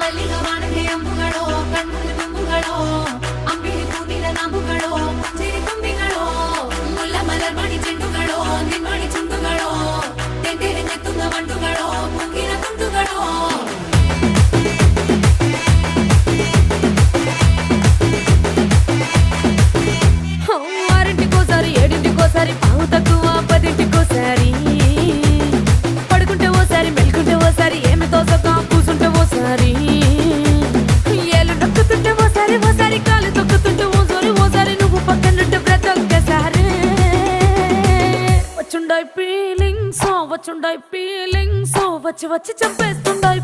ಮಲ್ಲಿಗ ವಾಣಕ್ಕೆ ಅಂಬುಗಳೋ ಕಣ್ಣು ತುಂಬುಗಳೋ ಅಂಬಿಳಿ ಕೂದಿನ ನಂಬುಗಳೋ ಚಿರಿ ತುಂಬಿಗಳೋ ಮುಲ್ಲ ಮಲರ್ಮಣಿ ಚೆಂಡುಗಳೋ ನಿನ್ಮಣಿ ಚುಂಡುಗಳೋ ತೆಂದೆರೆ ನೆತ್ತುಂಗ ಮಂಡುಗಳೋ ಮುಂಗಿನ ತುಂಡುಗಳೋ ఆరింటికోసారి ఏడింటికోసారి పావు తక్కువ పదింటికోసారి పడుకుంటే ఓసారి మెలుకుంటే ఓసారి ఏమి తోసక కూసుంటే ఓసారి ఏళ్ళు నొక్కుతుంటే ఓసారి ఓసారి కాలు తొక్కుతుంటే ఓసారి ఓసారి నువ్వు పక్కనుంటే బ్రతొక్కసారి వచ్చుండాయి ఫీలింగ్స్ వచ్చుండాయి ఫీలింగ్స్ వచ్చి వచ్చి చంపేస్తుండాయి